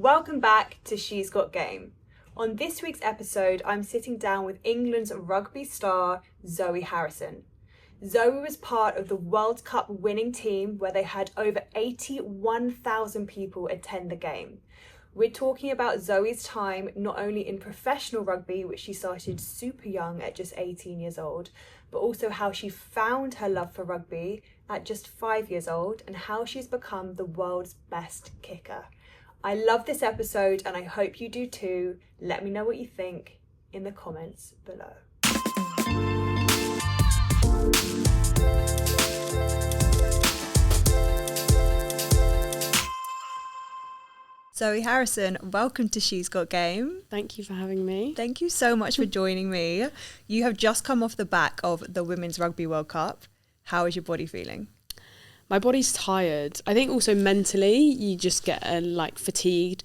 Welcome back to She's Got Game. On this week's episode, I'm sitting down with England's rugby star, Zoe Harrison. Zoe was part of the World Cup winning team where they had over 81,000 people attend the game. We're talking about Zoe's time not only in professional rugby, which she started super young at just 18 years old, but also how she found her love for rugby at just 5 years old and how she's become the world's best kicker. I love this episode and I hope you do too. Let me know what you think in the comments below. Zoe Harrison, welcome to She's Got Game. Thank you for having me. Thank you so much for joining me. You have just come off the back of the Women's Rugby World Cup. How is your body feeling? My body's tired. I think also mentally you just get fatigued.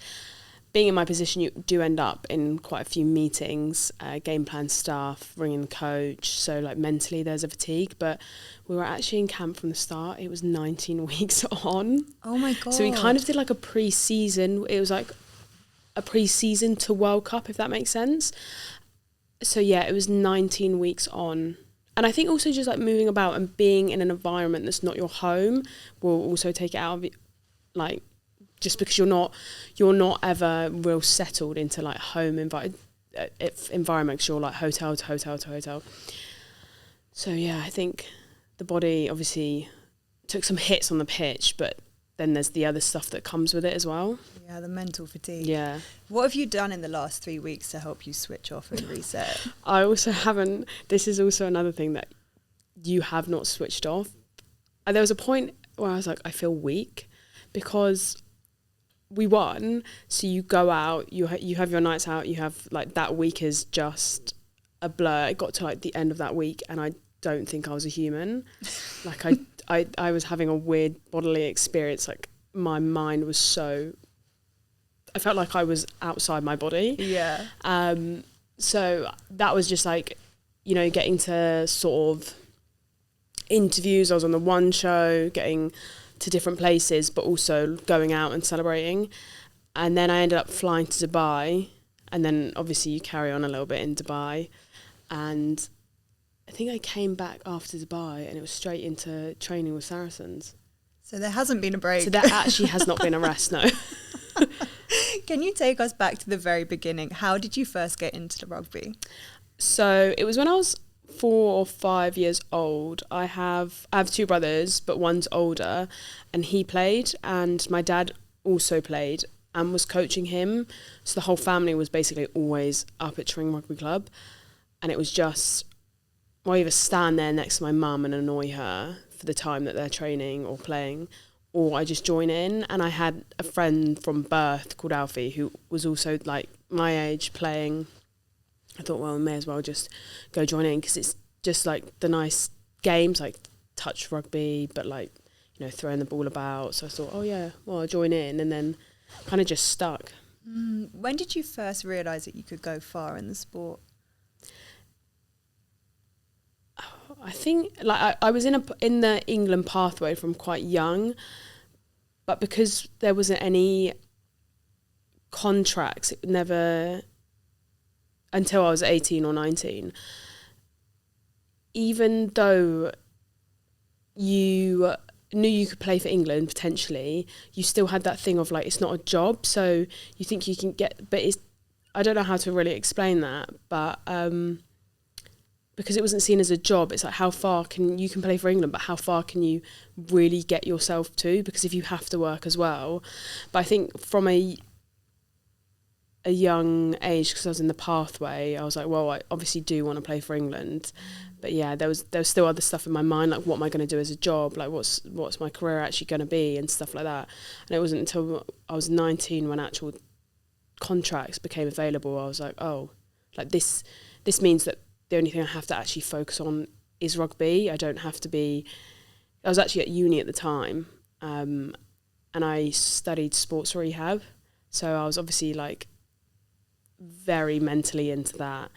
Being in my position, you do end up in quite a few meetings, game plan stuff, ringing the coach. So mentally there's a fatigue, but we were actually in camp from the start. It was 19 weeks on. Oh my God. So we kind of did a pre-season. It was a pre-season to World Cup, if that makes sense. So yeah, it was 19 weeks on. And I think also just moving about and being in an environment that's not your home will also take it out of it. Just because you're not ever real settled into home environment, because you're hotel to hotel to hotel. So yeah, I think the body obviously took some hits on the pitch, but then there's the other stuff that comes with it as well. Yeah, the mental fatigue. Yeah. What have you done in the last 3 weeks to help you switch off and reset? I also haven't. This is also another thing that you have not switched off. And there was a point where I was I feel weak because we won. So you go out, you have your nights out, you have that week is just a blur. It got to the end of that week and I don't think I was a human. I was having a weird bodily experience. My mind was I felt like I was outside my body. Yeah. So that was just getting to sort of interviews. I was on the One show, getting to different places, but also going out and celebrating. And then I ended up flying to Dubai. And then obviously you carry on a little bit in Dubai. And I think I came back after Dubai and it was straight into training with Saracens. So there hasn't been a break. So there actually has not been a rest, no. Can you take us back to the very beginning? How did you first get into the rugby? So it was when I was 4 or 5 years old. I have 2 brothers, but one's older, and he played, and my dad also played and was coaching him. So the whole family was basically always up at Tring Rugby Club, and it was just, I either stand there next to my mum and annoy her for the time that they're training or playing, or I just join in. And I had a friend from birth called Alfie who was also my age playing. I thought, well, I may as well just go join in because it's just the nice games, touch rugby, but throwing the ball about. So I thought, oh yeah, well, I'll join in, and then kind of just stuck. When did you first realise that you could go far in the sport? I think I was in the England pathway from quite young, but because there wasn't any contracts, it never, until I was 18 or 19, even though you knew you could play for England potentially, you still had that thing of it's not a job, so you think you can get, but I don't know how to really explain that, but because it wasn't seen as a job, it's how far you can play for England, but how far can you really get yourself to? Because if you have to work as well. But I think from a young age, because I was in the pathway, I was well, I obviously do want to play for England. But yeah, there was still other stuff in my mind, what am I going to do as a job? What's my career actually going to be and stuff like that. And it wasn't until I was 19 when actual contracts became available, I was this means that the only thing I have to actually focus on is rugby. I don't have to be... I was actually at uni at the time, and I studied sports rehab. So I was obviously very mentally into that.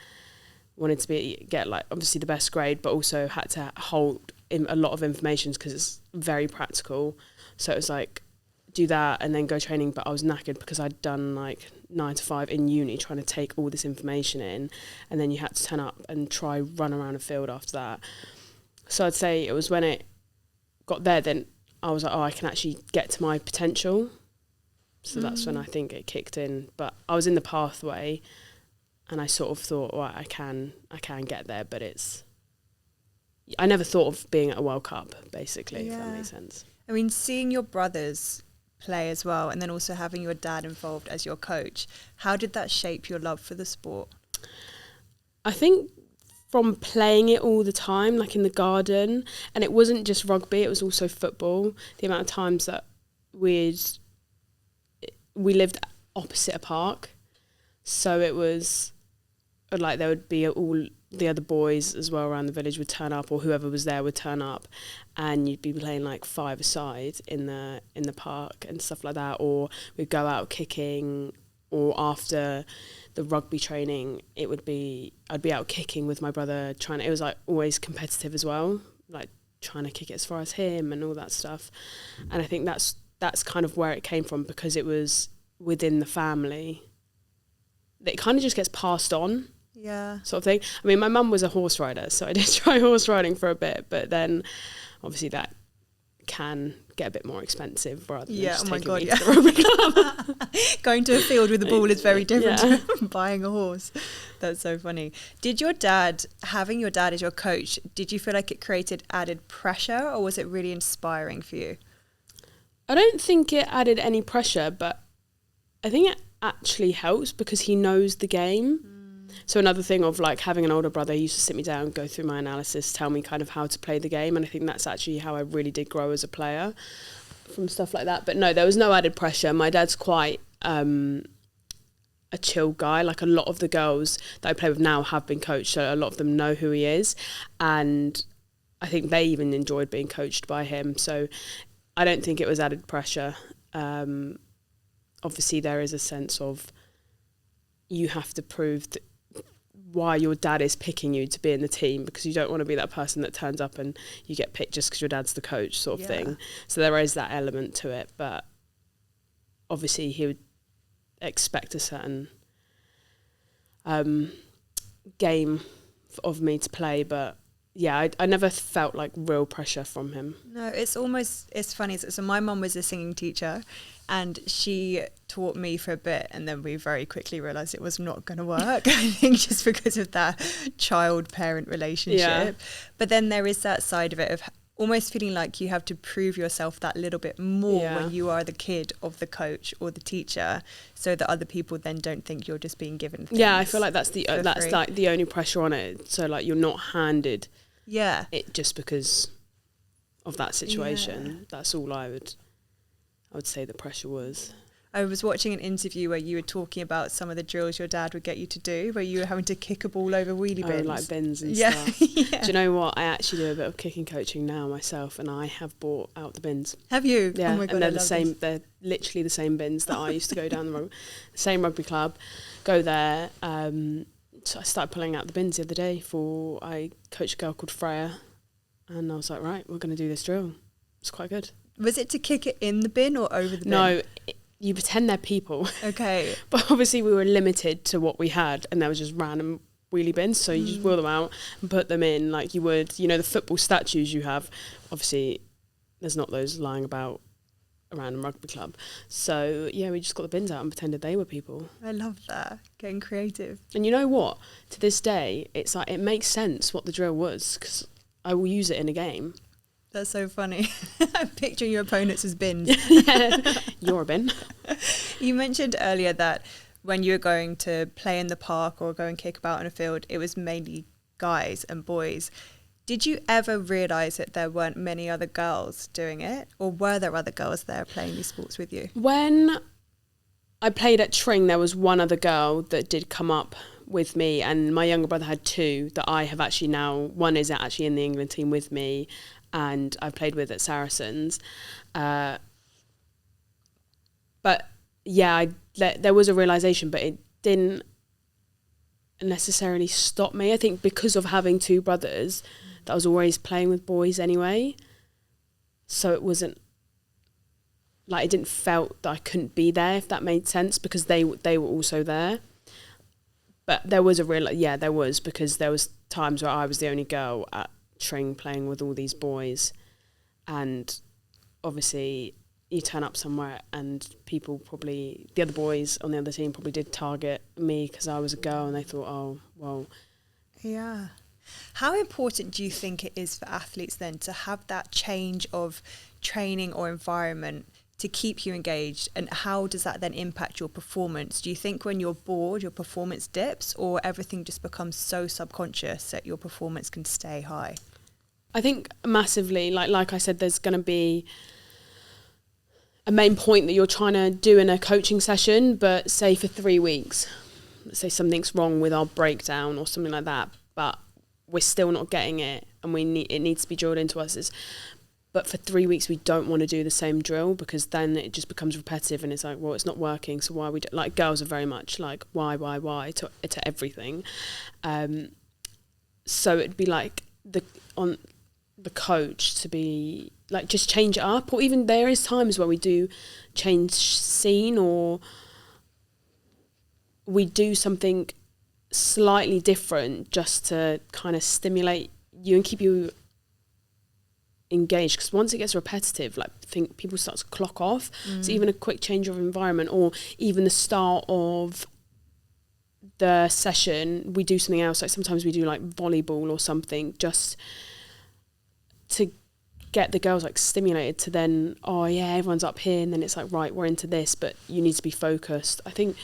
Wanted to get obviously the best grade, but also had to hold in a lot of information because it's very practical. So it was do that and then go training, but I was knackered because I'd done like 9 to 5 in uni trying to take all this information in, and then you had to turn up and try run around a field after that. So I'd say it was when it got there, then I was like, oh, I can actually get to my potential. So that's when I think it kicked in. But I was in the pathway and I sort of thought, right, I can get there, but I never thought of being at a World Cup, basically, if that makes sense. I mean, seeing your brothers play as well, and then also having your dad involved as your coach, how did that shape your love for the sport? I think from playing it all the time, like in the garden, and it wasn't just rugby, it was also football. The amount of times that we lived opposite a park, so it was like there would be all the other boys as well around the village would turn up, or whoever was there would turn up, and you'd be playing like 5-a-side in the park and stuff like that, or we'd go out kicking, or after the rugby training I'd be out kicking with my brother, it was like always competitive as well, like trying to kick it as far as him and all that stuff. And I think that's kind of where it came from, because it was within the family. It kind of just gets passed on. Yeah. Sort of thing. I mean, my mum was a horse rider, so I did try horse riding for a bit, but then obviously that can get a bit more expensive rather than just taking me to the rugby club. Going to a field with a ball is very different to buying a horse. That's so funny. Having your dad as your coach, did you feel like it created added pressure, or was it really inspiring for you? I don't think it added any pressure, but I think it actually helps because he knows the game. So another thing of like having an older brother, he used to sit me down, go through my analysis, tell me kind of how to play the game, and I think that's actually how I really did grow as a player from stuff like that. But no, there was no added pressure. My dad's quite a chill guy. Like a lot of the girls that I play with now have been coached, so a lot of them know who he is, and I think they even enjoyed being coached by him. So I don't think it was added pressure. Obviously there is a sense of you have to prove why your dad is picking you to be in the team, because you don't want to be that person that turns up and you get picked just because your dad's the coach sort of thing. So there is that element to it, but obviously he would expect a certain game of me to play, but yeah, I never felt like real pressure from him. No, it's funny. So my mum was a singing teacher, and she taught me for a bit, and then we very quickly realised it was not going to work. I think just because of that child-parent relationship. Yeah. But then there is that side of it of almost feeling like you have to prove yourself that little bit more when you are the kid of the coach or the teacher, so that other people then don't think you're just being given things. Yeah, I feel like that's like the only pressure on it. So like you're not handed it just because of that situation. Yeah. That's all I would say the pressure was. I was watching an interview where you were talking about some of the drills your dad would get you to do, where you were having to kick a ball over wheelie bins. Oh, like bins and stuff. Yeah. Do you know what? I actually do a bit of kicking coaching now myself, and I have bought out the bins. Have you? Yeah, oh my God, and they're the same. They're literally the same bins that I used to go down the same rugby club, go there. So I started pulling out the bins the other day I coached a girl called Freya, and I was like, right, we're going to do this drill. It's quite good. Was it to kick it in the bin or over the bin? No, you pretend they're people. Okay. But obviously we were limited to what we had, and there was just random wheelie bins, so you just wheel them out and put them in like you would, the football statues you have. Obviously there's not those lying about around a rugby club. So yeah, we just got the bins out and pretended they were people. I love that. Getting creative. And you know what? To this day, it's like it makes sense what the drill was, because I will use it in a game. That's so funny. I'm picturing your opponents as bins. Yeah, you're a bin. You mentioned earlier that when you were going to play in the park or go and kick about in a field, it was mainly guys and boys. Did you ever realise that there weren't many other girls doing it? Or were there other girls there playing these sports with you? When I played at Tring, there was one other girl that did come up with me, and my younger brother had two that I have actually now, one is actually in the England team with me, and I've played with at Saracens. But yeah, there was a realisation, but it didn't necessarily stop me. I think because of having two brothers, that I was always playing with boys anyway. So it wasn't like it didn't felt that I couldn't be there, if that made sense, because they were also there. But there was there was, because there was times where I was the only girl at Tring playing with all these boys, and obviously you turn up somewhere and people probably, the other boys on the other team probably did target me because I was a girl, and they thought, oh, well. Yeah. How important do you think it is for athletes then to have that change of training or environment to keep you engaged, and how does that then impact your performance? Do you think when you're bored your performance dips, or everything just becomes so subconscious that your performance can stay high? I think massively, like I said, there's going to be a main point that you're trying to do in a coaching session, but say for 3 weeks, let's say something's wrong with our breakdown or something like that, but we're still not getting it, and it needs to be drilled into us. But for 3 weeks we don't want to do the same drill, because then it just becomes repetitive, and it's like, well, it's not working, so why we do, like girls are very much like why to everything. So it'd be like on the coach to be like, just change it up, or even there is times where we do change scene, or we do something slightly different just to kind of stimulate you and keep you engaged, because once it gets repetitive, like, I think people start to clock off. So even a quick change of environment, or even the start of the session, we do something else. Like sometimes we do like volleyball or something, just to get the girls like stimulated to then, oh yeah, everyone's up here, and then it's like, right, we're into this, but you need to be focused. I think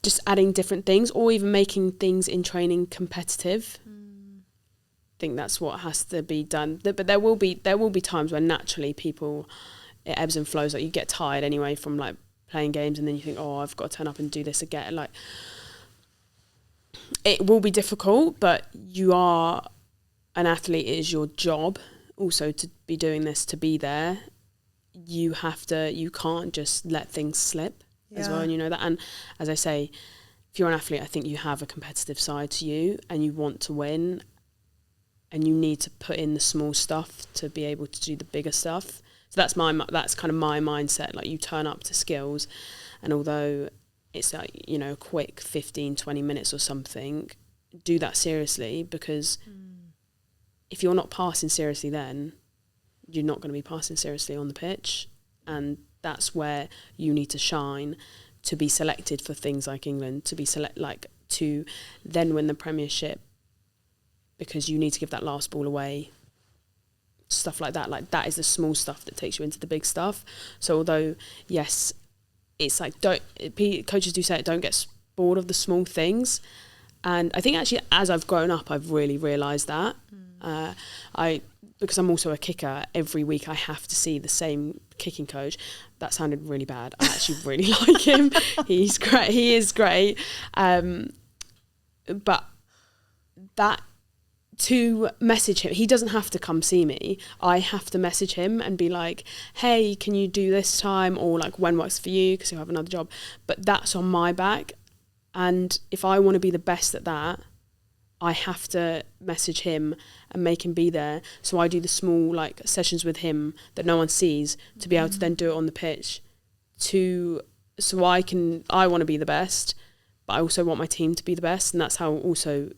just adding different things, or even making things in training competitive. I think that's what has to be done. But there will be times where naturally people, it ebbs and flows. Like you get tired anyway from like playing games, and then you think, oh, I've got to turn up and do this again. Like it will be difficult, but you are an athlete. It is your job also to be doing this, to be there. You can't just let things slip as well, and you know that. And as I say, if you're an athlete, I think you have a competitive side to you, and you want to win, and you need to put in the small stuff to be able to do the bigger stuff. So that's kind of my mindset. Like you turn up to skills, and although it's like, you know, quick 15-20 minutes or something, do that seriously, because if you're not passing seriously, then you're not going to be passing seriously on the pitch, and that's where you need to shine to be selected for things like England, to then win the Premiership, because you need to give that last ball away, stuff like that. Like that is the small stuff that takes you into the big stuff. So although yes, it's like coaches do say it, don't get bored of the small things, and I think actually as I've grown up I've really realised that. Because I'm also a kicker, every week I have to see the same kicking coach. That sounded really bad. I actually really like him. He's great. He is great. But that, to message him, he doesn't have to come see me. I have to message him and be like, hey, can you do this time? Or like, when works for you? Because you have another job. But that's on my back. And if I want to be the best at that, I have to message him and make him be there. So I do the small like sessions with him that no one sees, to be able to then do it on the pitch. So I want to be the best, but I also want my team to be the best. And that's how also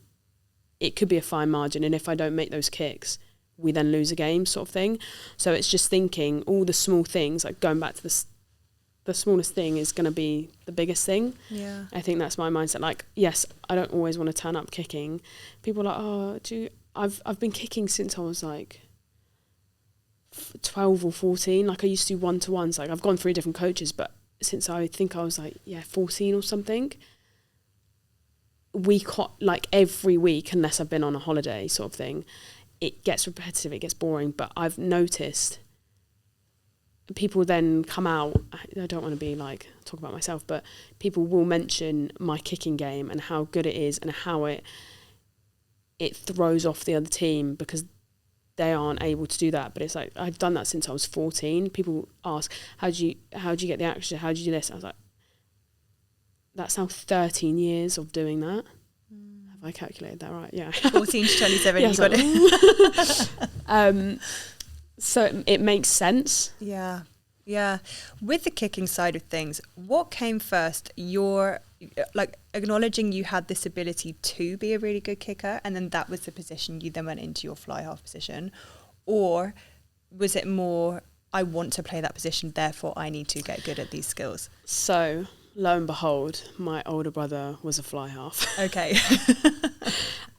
it could be a fine margin. And if I don't make those kicks, we then lose a game, sort of thing. So it's just thinking all the small things, like going back to the smallest thing is going to be the biggest thing. Yeah, I think that's my mindset. Like, yes, I don't always want to turn up kicking. People are like, oh, I've been kicking since I was like 12 or 14. Like I used to do one-to-ones. Like I've gone through different coaches, but since I think I was like 14 or something, like every week, unless I've been on a holiday, sort of thing, it gets repetitive, it gets boring. But I've noticed people then come out, I don't want to be like talk about myself, but people will mention my kicking game and how good it is and how it throws off the other team because they aren't able to do that. But it's like, I've done that since I was 14. People ask, how do you get the action? How do you do this? I was like, that's now 13 years of doing that. Have I calculated that right? Yeah. 14 to 27, yeah, you got it. So it makes sense. Yeah. Yeah. With the kicking side of things, what came first? Your, like, acknowledging you had this ability to be a really good kicker, and then that was the position you then went into your fly half position? Or was it more, I want to play that position, therefore I need to get good at these skills? So, lo and behold, my older brother was a fly half. Okay.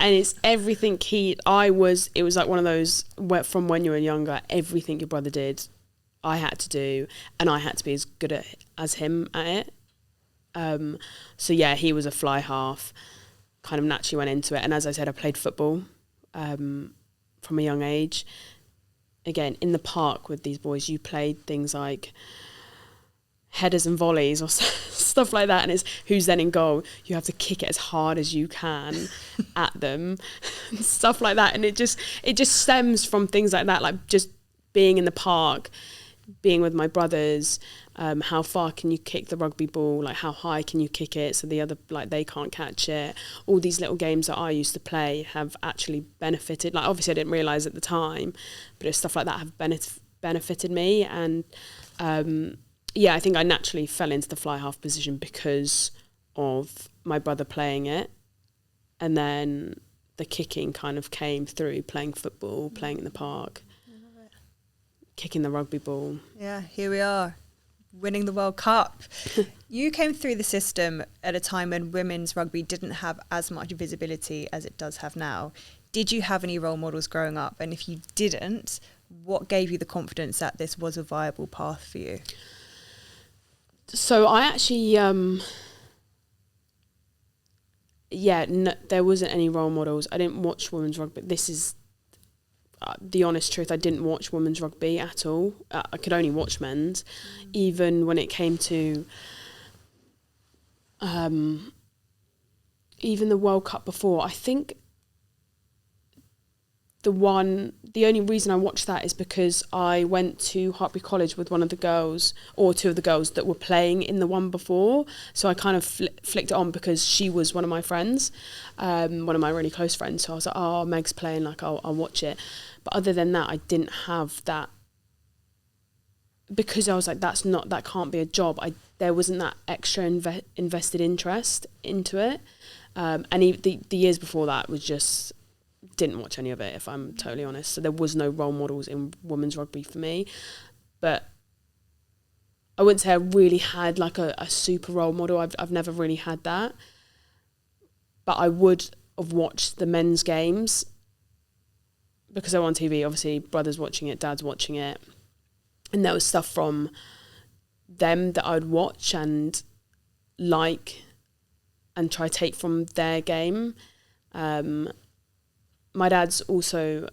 And it's everything it was like one of those, where from when you were younger, everything your brother did, I had to do, and I had to be as good as him at it. So yeah, he was a fly half, kind of naturally went into it. And as I said, I played football from a young age. Again, in the park with these boys, you played things like headers and volleys or stuff like that, and it's who's then in goal. You have to kick it as hard as you can at them, stuff like that. And it just stems from things like that, like just being in the park, being with my brothers. How far can you kick the rugby ball? Like, how high can you kick it so the other, like, they can't catch it? All these little games that I used to play have actually benefited. Like, obviously I didn't realise at the time, but it's stuff like that have benefited me. And yeah, I think I naturally fell into the fly half position because of my brother playing it. And then the kicking kind of came through playing football, playing in the park, kicking the rugby ball. Yeah, here we are, winning the World Cup. You came through the system at a time when women's rugby didn't have as much visibility as it does have now. Did you have any role models growing up? And if you didn't, what gave you the confidence that this was a viable path for you? So I actually, there wasn't any role models. I didn't watch women's rugby. This is the honest truth. I didn't watch women's rugby at all. I could only watch men's. Even when it came to even the World Cup before, I think the only reason I watched that is because I went to Hartbury College with one of the girls, or two of the girls that were playing in the one before. So I kind of flicked it on because she was one of my friends, one of my really close friends. So I was like, oh, Meg's playing, like, I'll watch it. But other than that, I didn't have that, because I was like, that can't be a job. There wasn't that extra invested interest into it. And the years before that was just, didn't watch any of it, if I'm totally honest. So there was no role models in women's rugby for me. But I wouldn't say I really had like a super role model. I've never really had that. But I would have watched the men's games because they were on TV. Obviously, brother's watching it, dad's watching it. And there was stuff from them that I'd watch and like and try to take from their game. My dad's also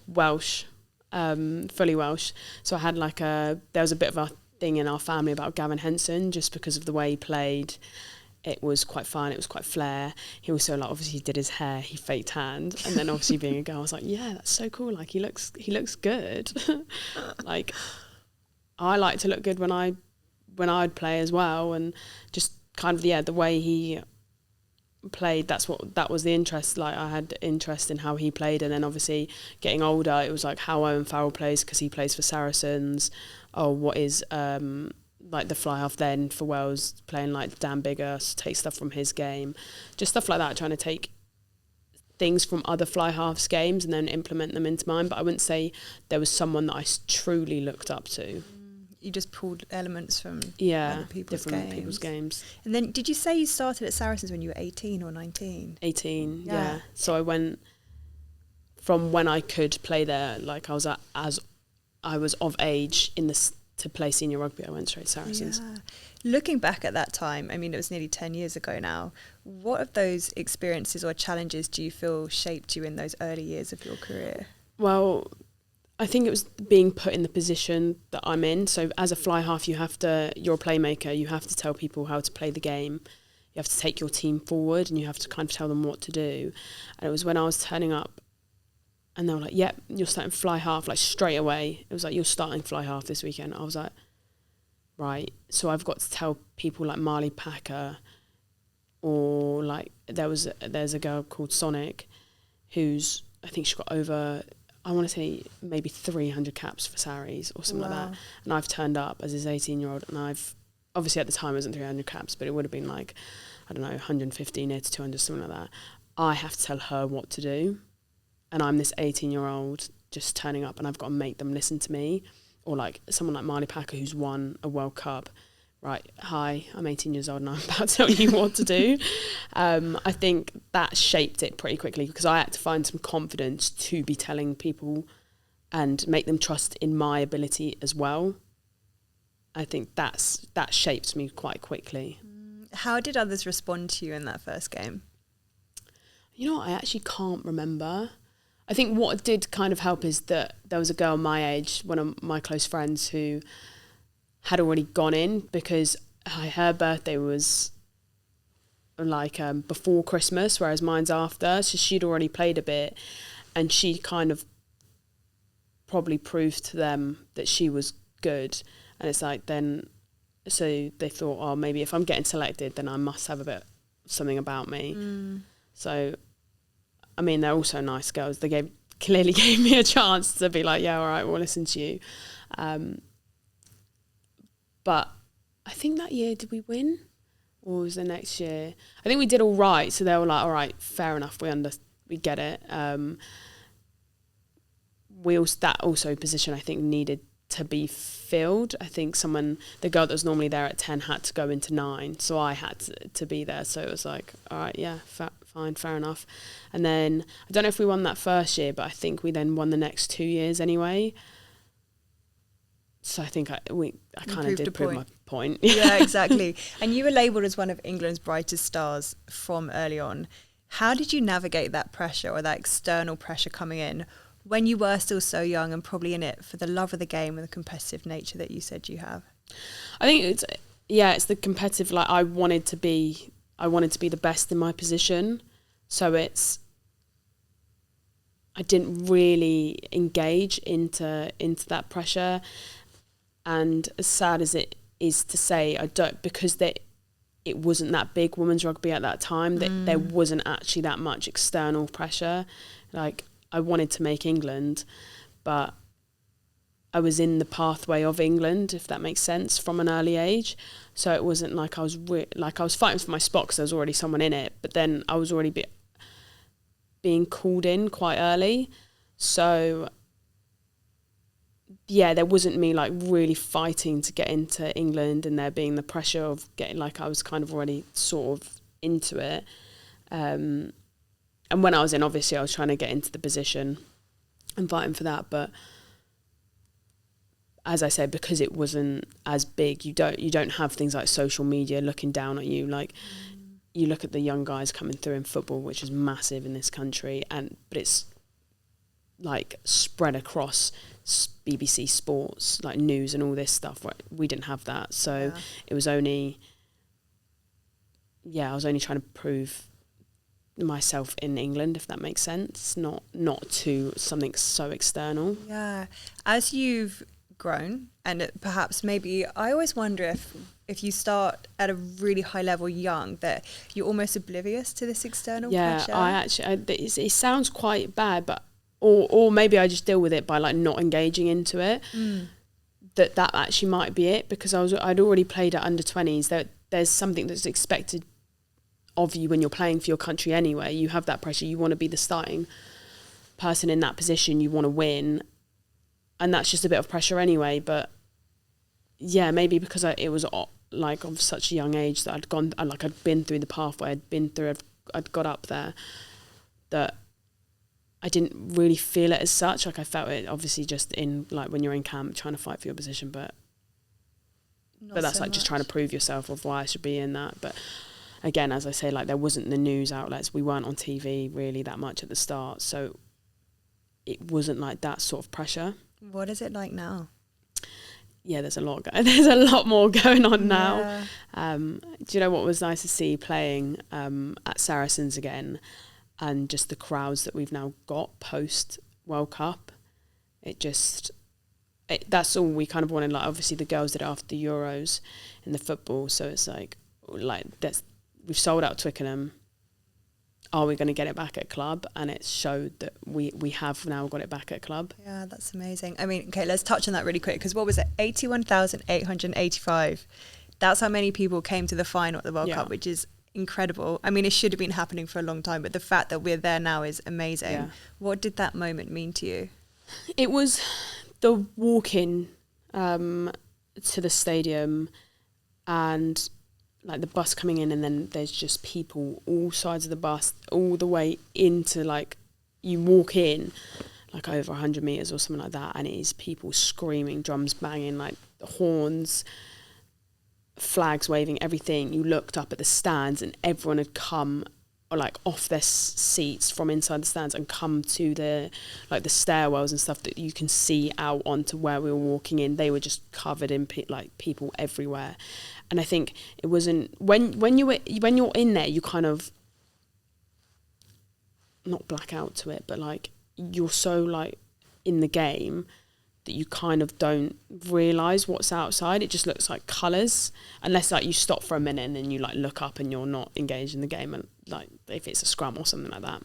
Welsh, fully Welsh. So I had there was a bit of a thing in our family about Gavin Henson just because of the way he played. It was quite fun. It was quite flair. He also, like, obviously did his hair. He faked tanned. And then obviously being a girl, I was like, yeah, that's so cool. Like, he looks good. Like, I like to look good when I'd play as well. And just kind of, the way he played, that was the interest. Like, I had interest in how he played. And then obviously getting older, it was like how Owen Farrell plays because he plays for Saracens. Oh, what is like the fly half then for Wales, playing like Dan Bigger, take stuff from his game, just stuff like that, trying to take things from other fly halves games and then implement them into mine. But I wouldn't say there was someone that I truly looked up to. You just pulled elements from other people's games. And then did you say you started at Saracens when you were 18 or 19? 18, yeah. So I went from when I could play there, like I was of age to play senior rugby, I went straight to Saracens. Yeah. Looking back at that time, I mean, it was nearly 10 years ago now. What of those experiences or challenges do you feel shaped you in those early years of your career? Well, I think it was being put in the position that I'm in. So as a fly half, you're a playmaker. You have to tell people how to play the game. You have to take your team forward and you have to kind of tell them what to do. And it was when I was turning up and they were like, yep, you're starting fly half, like straight away. It was like, you're starting fly half this weekend. I was like, right. So I've got to tell people like Marley Packer, or like there's a girl called Sonic who's, I think she got over, I want to say maybe 300 caps for Sarries or something like that. And I've turned up as his 18-year-old, and I've, obviously at the time it wasn't 300 caps, but it would have been like, I don't know, 150 near to 200, something like that. I have to tell her what to do. And I'm this 18-year-old just turning up, and I've got to make them listen to me. Or like someone like Marley Packer, who's won a World Cup. Right, hi, I'm 18 years old and I'm about to tell you what to do. I think that shaped it pretty quickly, because I had to find some confidence to be telling people and make them trust in my ability as well. I think that shaped me quite quickly. How did others respond to you in that first game? You know what, I actually can't remember. I think what did kind of help is that there was a girl my age, one of my close friends, who had already gone in, because her birthday was like before Christmas, whereas mine's after, so she'd already played a bit, and she kind of probably proved to them that she was good. And it's like, then, so they thought, oh, maybe if I'm getting selected, then I must have a bit something about me. So, I mean, they're also nice girls. They clearly gave me a chance to be like, yeah, all right, we'll listen to you. But I think that year, did we win? Or was the next year? I think we did all right. So they were like, all right, fair enough, we get it. That also position, I think, needed to be filled. I think the girl that was normally there at 10 had to go into 9. So I had to be there. So it was like, all right, yeah, fine, fair enough. And then, I don't know if we won that first year, but I think we then won the next 2 years anyway. So I think I kind of did prove my point. Yeah, exactly. And you were labelled as one of England's brightest stars from early on. How did you navigate that pressure, or that external pressure coming in, when you were still so young and probably in it for the love of the game and the competitive nature that you said you have? I think it's the competitive, like I wanted to be the best in my position. So I didn't really engage into that pressure. And as sad as it is to say, because it wasn't that big women's rugby at that time, that there wasn't actually that much external pressure. Like, I wanted to make England, but I was in the pathway of England, if that makes sense, from an early age. So it wasn't like I was fighting for my spot because there was already someone in it, but then I was already being called in quite early. So yeah, there wasn't me like really fighting to get into England, and there being the pressure of getting, like, I was kind of already sort of into it. And when I was in, obviously I was trying to get into the position and fighting for that. But as I said, because it wasn't as big, you don't have things like social media looking down at you. Like, you look at the young guys coming through in football, which is massive in this country, but it's like spread across BBC Sports, like news and all this stuff. Right? We didn't have that, so it was only, I was only trying to prove myself in England, if that makes sense, not to something so external. Yeah, as you've grown, and perhaps maybe I always wonder if you start at a really high level young, that you're almost oblivious to this external pressure. It sounds quite bad, but or maybe I just deal with it by like not engaging into it. That actually might be it, because I'd already played at under 20s. There's something that's expected of you when you're playing for your country anyway. You have that pressure. You want to be the starting person in that position. You want to win, and that's just a bit of pressure anyway. But yeah, maybe because it was like of such a young age that I'd been through the pathway. I'd got up there, that I didn't really feel it as such. Like, I felt it obviously just in, like, when you're in camp trying to fight for your position, but that's so like much. Just trying to prove yourself of why I should be in that. But again, as I say, like, there wasn't the news outlets. We weren't on TV really that much at the start, so it wasn't like that sort of pressure. What is it like now? Yeah, there's a lot more going on now. Do you know what was nice to see playing at Saracens again? And just the crowds that we've now got post World Cup, that's all we kind of wanted. Like, obviously the girls did it after the Euros in the football, so it's like we've sold out Twickenham. are we going to get it back at club? And it showed that we have now got it back at club. Yeah, that's amazing. I mean, okay, let's touch on that really quick, because what was it? 81,885. That's how many people came to the final at the World Cup, which is incredible. I mean, it should have been happening for a long time, but the fact that we're there now is amazing. Yeah. What did that moment mean to you? It was the walk-in to the stadium, and like the bus coming in, and then there's just people all sides of the bus all the way into, like, you walk in like over 100 meters or something like that, and it is people screaming, drums banging, like horns, flags waving, everything. You looked up at the stands and everyone had come, or like off their seats from inside the stands and come to the like the stairwells and stuff that you can see out onto where we were walking in. They were just covered in like people everywhere. And I think it wasn't when you're in there, you kind of not black out to it, but like you're so like in the game that you kind of don't realise what's outside. It just looks like colours, unless like you stop for a minute and then you like look up and you're not engaged in the game, and like if it's a scrum or something like that.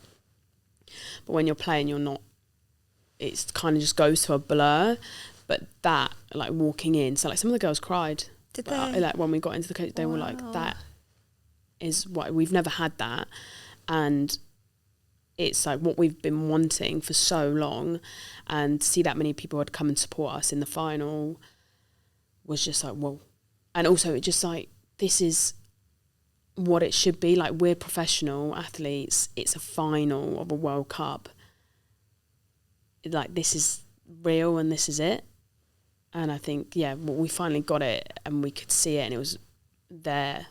But when you're playing, you're not, it's kind of just goes to a blur. But that, like walking in, so like some of the girls cried. Did they? Like when we got into the coach, they were like, that is what we've never had that, and it's like what we've been wanting for so long, and to see that many people had come and support us in the final was just like, whoa. And also it just like, this is what it should be. Like, we're professional athletes, it's a final of a World Cup, like this is real and this is it. And I think, yeah, we finally got it and we could see it and it was there.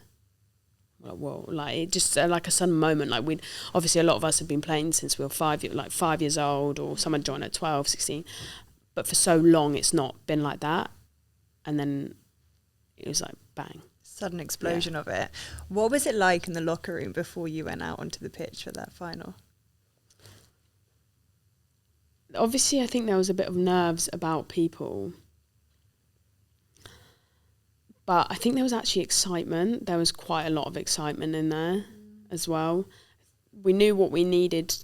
Like, whoa, like it just like a sudden moment. Like, we'd obviously, a lot of us have been playing since we were 5 years old, or someone joined at 12, 16, but for so long it's not been like that. And then it was like bang, sudden explosion of it. What was it like in the locker room before you went out onto the pitch for that final? Obviously I think there was a bit of nerves about people, but I think there was actually excitement. There was quite a lot of excitement in there as well. We knew what we needed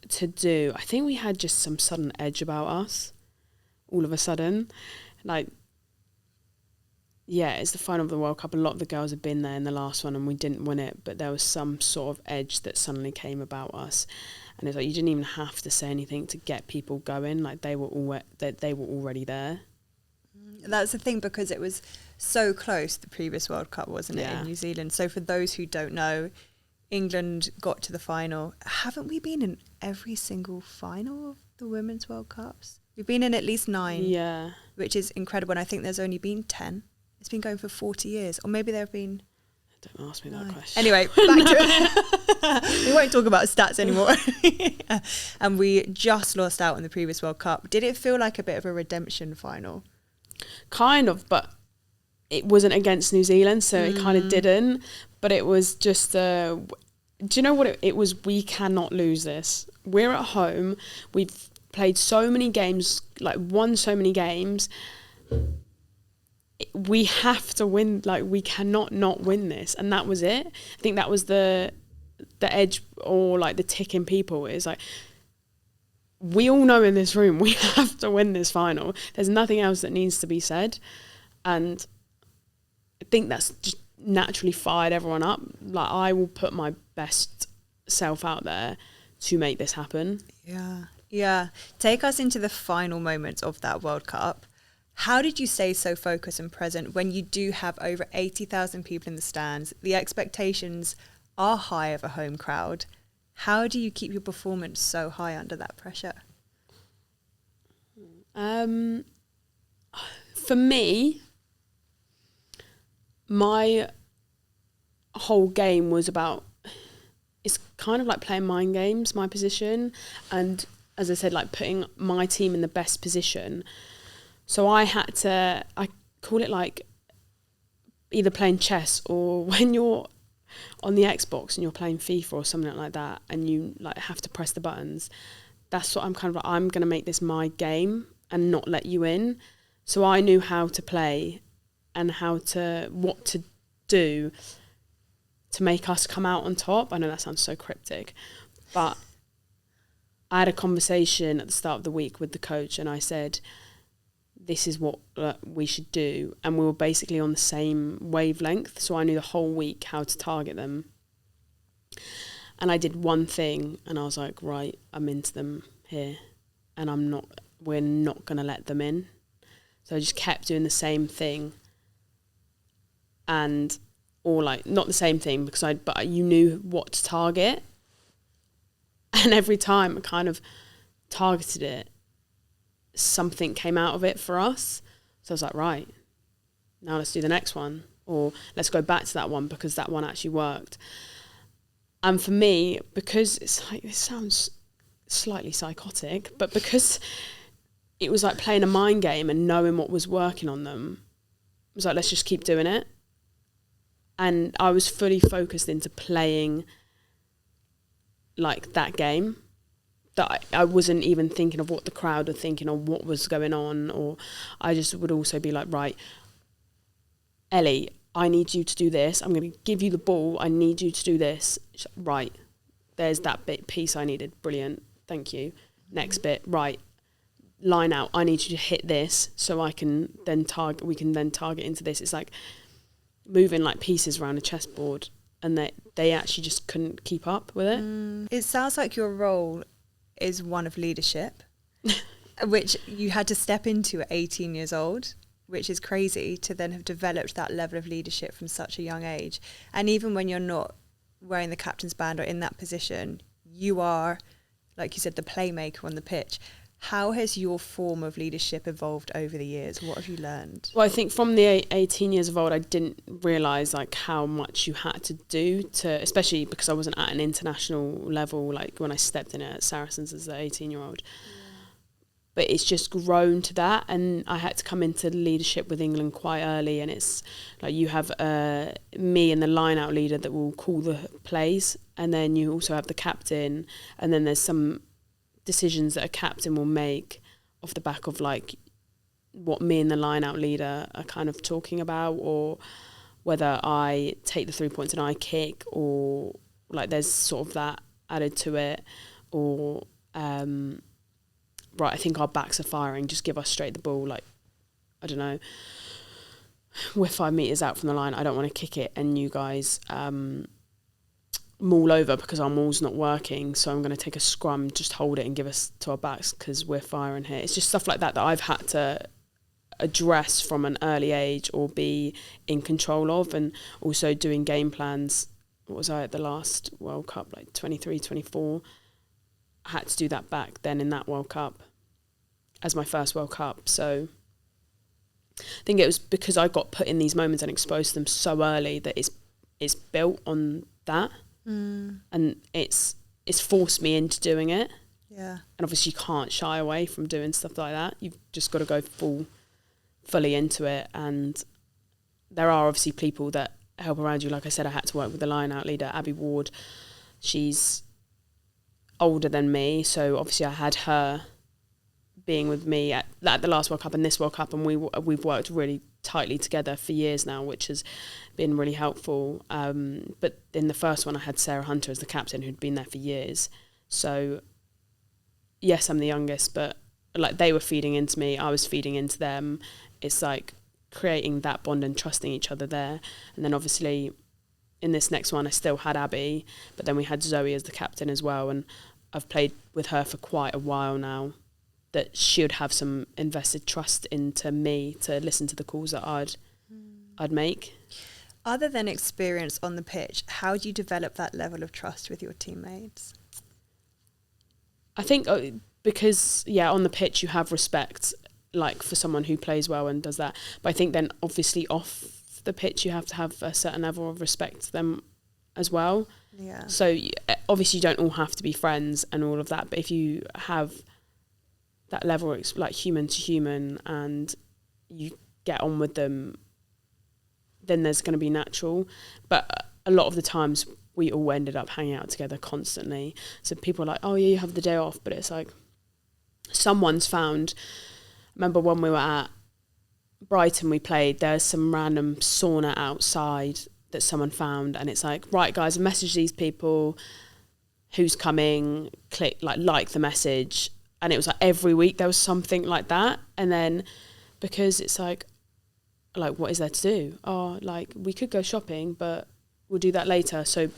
to do. I think we had just some sudden edge about us all of a sudden. Like, yeah, it's the final of the World Cup. A lot of the girls had been there in the last one and we didn't win it, but there was some sort of edge that suddenly came about us. And it's like, you didn't even have to say anything to get people going. Like, they were already there. That's the thing, because it was so close, the previous World Cup, wasn't it, in New Zealand? So for those who don't know, England got to the final. Haven't we been in every single final of the Women's World Cups? We've been in at least 9, which is incredible. And I think there's only been 10. It's been going for 40 years. Or maybe there have been... Don't ask me that question. Anyway, back to it. We won't talk about stats anymore. And we just lost out in the previous World Cup. Did it feel like a bit of a redemption final? Kind of, but it wasn't against New Zealand, so it kind of didn't. But it was just, do you know what it was? We cannot lose this. We're at home. We've played so many games, like won so many games. We have to win. Like, we cannot not win this. And that was it. I think that was the edge, or like the tick in people. Is like, we all know in this room we have to win this final. There's nothing else that needs to be said. And I think that's just naturally fired everyone up. Like, I will put my best self out there to make this happen. Yeah. Take us into the final moments of that World Cup. How did you stay so focused and present when you do have over 80,000 people in the stands? The expectations are high of a home crowd. How do you keep your performance so high under that pressure? For me, my whole game was about, it's kind of like playing mind games, my position. And as I said, like putting my team in the best position. So I call it like either playing chess, or when you're on the Xbox and you're playing FIFA or something like that, and you like have to press the buttons. That's what I'm kind of like, I'm going to make this my game and not let you in. So I knew how to play and what to do to make us come out on top. I know that sounds so cryptic, but I had a conversation at the start of the week with the coach, and I said, this is what we should do. And we were basically on the same wavelength. So I knew the whole week how to target them. And I did one thing, and I was like, right, I'm into them here, and we're not going to let them in. So I just kept doing the same thing. And, or like, not the same thing, but you knew what to target. And every time I kind of targeted it, something came out of it for us. So I was like, right, now let's do the next one. Or let's go back to that one because that one actually worked. And for me, because it's like, it sounds slightly psychotic, but because it was like playing a mind game and knowing what was working on them, it was like, let's just keep doing it. And I was fully focused into playing like that game, that I wasn't even thinking of what the crowd were thinking or what was going on. Or I just would also be like, right, Ellie, I need you to do this. I'm going to give you the ball. I need you to do this. Right, there's that piece I needed. Brilliant. Thank you. Next bit. Right, line out. I need you to hit this so I can then target. We can then target into this. It's like moving like pieces around a chessboard, and they actually just couldn't keep up with it. It sounds like your role is one of leadership, which you had to step into at 18 years old, which is crazy to then have developed that level of leadership from such a young age. And even when you're not wearing the captain's band or in that position, you are, like you said, the playmaker on the pitch. How has your form of leadership evolved over the years? What have you learned? Well, I think from the 18 years of old, I didn't realise like how much you had to do to, especially because I wasn't at an international level, like when I stepped in at Saracens as an 18-year-old. But it's just grown to that, and I had to come into leadership with England quite early, and it's like you have me and the line-out leader that will call the plays, and then you also have the captain, and then there's some decisions that a captain will make off the back of like what me and the line-out leader are kind of talking about, or whether I take the 3 points and I kick, or like there's sort of that added to it, or right, I think our backs are firing, just give us straight the ball. Like, I don't know, we're 5 metres out from the line, I don't want to kick it, and you guys maul over because our maul's not working, so I'm going to take a scrum, just hold it and give us to our backs because we're firing here. It's just stuff like that I've had to address from an early age or be in control of, and also doing game plans. What was I at the last World Cup, like 23, 24? I had to do that back then in that World Cup as my first World Cup. So I think it was because I got put in these moments and exposed to them so early that it's built on that. And it's forced me into doing it. Yeah. And obviously you can't shy away from doing stuff like that. You've just got to go fully into it. And there are obviously people that help around you. Like I said, I had to work with the line-out leader, Abby Ward. She's older than me, so obviously I had her being with me at the last World Cup and this World Cup, and we've worked really tightly together for years now, which has been really helpful. But in the first one I had Sarah Hunter as the captain, who'd been there for years. So yes, I'm the youngest, but like they were feeding into me, I was feeding into them. It's like creating that bond and trusting each other there. And then obviously in this next one I still had Abby, but then we had Zoe as the captain as well, and I've played with her for quite a while now, that she would have some invested trust into me to listen to the calls that I'd make. Other than experience on the pitch, how do you develop that level of trust with your teammates? I think because, on the pitch you have respect, like for someone who plays well and does that. But I think then obviously off the pitch you have to have a certain level of respect to them as well. Yeah. So obviously you don't all have to be friends and all of that, but if you have that level, like human to human, and you get on with them, then there's going to be natural. But a lot of the times we all ended up hanging out together constantly. So people are like, oh yeah, you have the day off, but it's like someone's found. I remember when we were at Brighton, we played, there's some random sauna outside that someone found, and it's like, right guys, message these people, who's coming, click like the message. And it was like every week there was something like that. And then because it's like what is there to do? Oh, like we could go shopping, but we'll do that later. So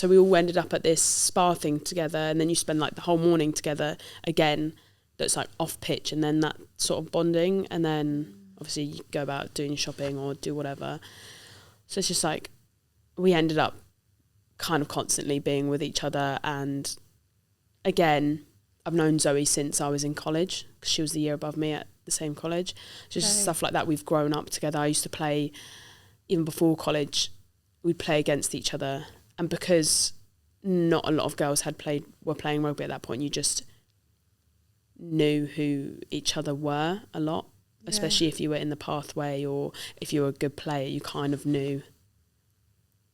we all ended up at this spa thing together, and then you spend like the whole morning together again. That's like off pitch, and then that sort of bonding, and then obviously you go about doing your shopping or do whatever. So it's just like we ended up kind of constantly being with each other. And again, I've known Zoe since I was in college, because she was the year above me at the same college. Just stuff like that. We've grown up together. I used to play, even before college, we'd play against each other. And because not a lot of girls were playing rugby at that point, you just knew who each other were a lot, especially if you were in the pathway or if you were a good player, you kind of knew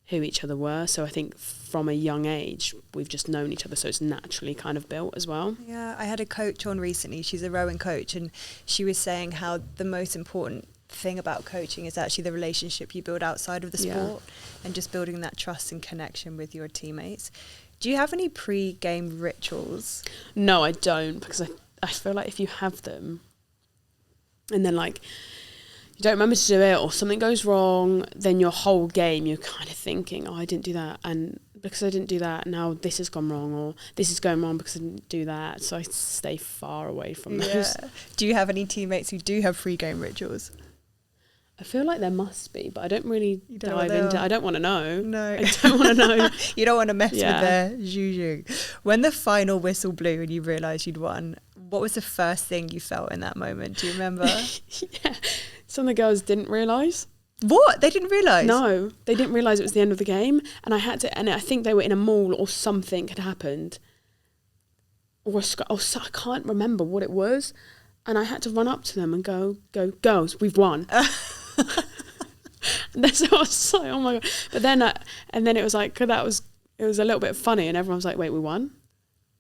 who each other were. So I think from a young age we've just known each other, so it's naturally kind of built as well. Yeah, I had a coach on recently, she's a rowing coach, and she was saying how the most important thing about coaching is actually the relationship you build outside of the sport, and just building that trust and connection with your teammates. Do you have any pre-game rituals? No, I don't, because I feel like if you have them and then like you don't remember to do it, or something goes wrong, then your whole game you're kind of thinking, oh, I didn't do that, and because I didn't do that, now this has gone wrong, or this is going wrong because I didn't do that. So I stay far away from those. Do you have any teammates who do have pre-game rituals? I feel like there must be, but I don't really dive into it. I don't want to know. No. I don't want to know. You don't want to mess with their juju. When the final whistle blew and you realised you'd won, what was the first thing you felt in that moment? Do you remember? Some of the girls didn't realise. What? They didn't realise? No, they didn't realise it was the end of the game. And I think they were in a mall or something had happened. Or I can't remember what it was. And I had to run up to them and go, girls, we've won. And then so I was like, oh my God. But then, and then it was like, it was a little bit funny, and everyone was like, wait, we won? And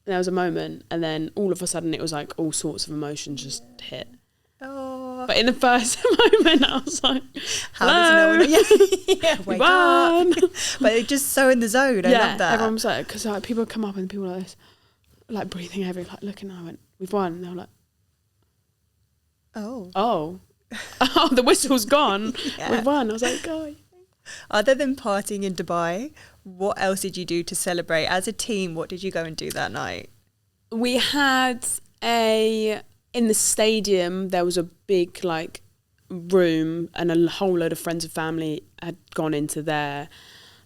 there was a moment, and then all of a sudden it was like all sorts of emotions just hit. Oh. But in the first moment, I was like, how does no one wake won. up. But it's just so in the zone. I love that. Everyone was like, because like, people would come up and people like this, like breathing heavy, like looking, I went, we've won. And they were like, oh, the whistle's gone. We've won. I was like, oh. Other than partying in Dubai, what else did you do to celebrate? As a team, what did you go and do that night? We had in the stadium, there was a big like room, and a whole load of friends and family had gone into there.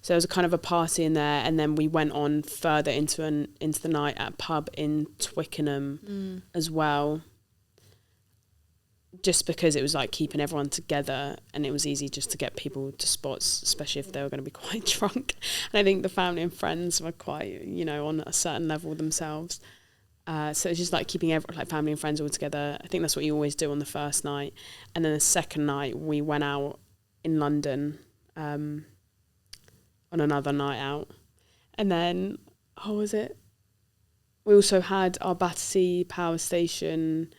So there was a kind of a party in there, and then we went on further into the night at a pub in Twickenham as well. Just because it was like keeping everyone together, and it was easy just to get people to spots, especially if they were going to be quite drunk. And I think the family and friends were quite, on a certain level themselves. So it's just like keeping family and friends all together. I think that's what you always do on the first night. And then the second night we went out in London on another night out. And then, we also had our Battersea power station.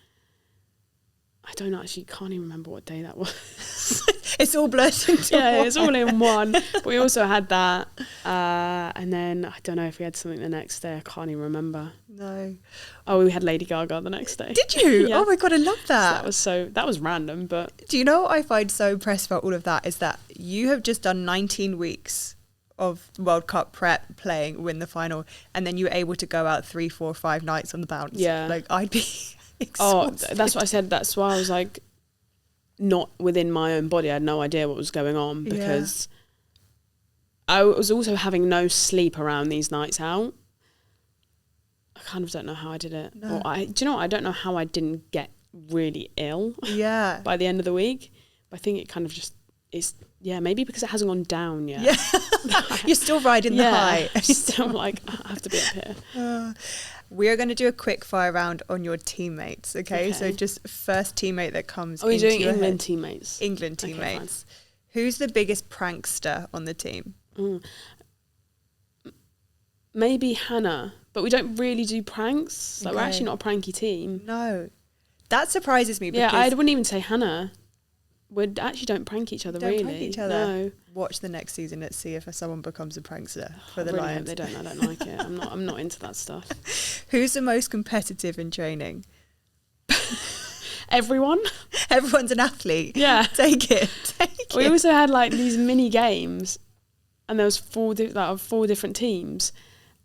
I can't even remember what day that was. It's all blurred into one. It's all in one. But we also had that. And then, I don't know if we had something the next day. I can't even remember. No. Oh, we had Lady Gaga the next day. Did you? Yeah. Oh my God, I love that. So that was random, but... Do you know what I find so impressed about all of that is that you have just done 19 weeks of World Cup prep, playing, win the final, and then you were able to go out 3, 4, 5 nights on the bounce. Yeah. Like, I'd be... exhausted. Oh, that's what I said. That's why I was like, not within my own body. I had no idea what was going on, because I was also having no sleep around these nights out. I kind of don't know how I did it. No. Do you know what? I don't know how I didn't get really ill by the end of the week. But I think it kind of just is, maybe because it hasn't gone down yet. Yeah. You're still riding the high. Still like, I have to be up here. We're going to do a quick fire round on your teammates, okay? So just first teammate that comes into your head. Are we doing England teammates? England teammates. Okay, who's the biggest prankster on the team? Maybe Hannah, but we don't really do pranks. Like, we're actually not a pranky team. No. That surprises me. Because I wouldn't even say Hannah. We actually don't prank each other, Don't really. prank each other? No. Watch the next season. Let's see if someone becomes a prankster for I the really hope Lions. they don't. I don't like it. I'm not into that stuff. Who's the most competitive in training? Everyone. Everyone's an athlete. Yeah. Take it. We also had like these mini games, and there was four different teams,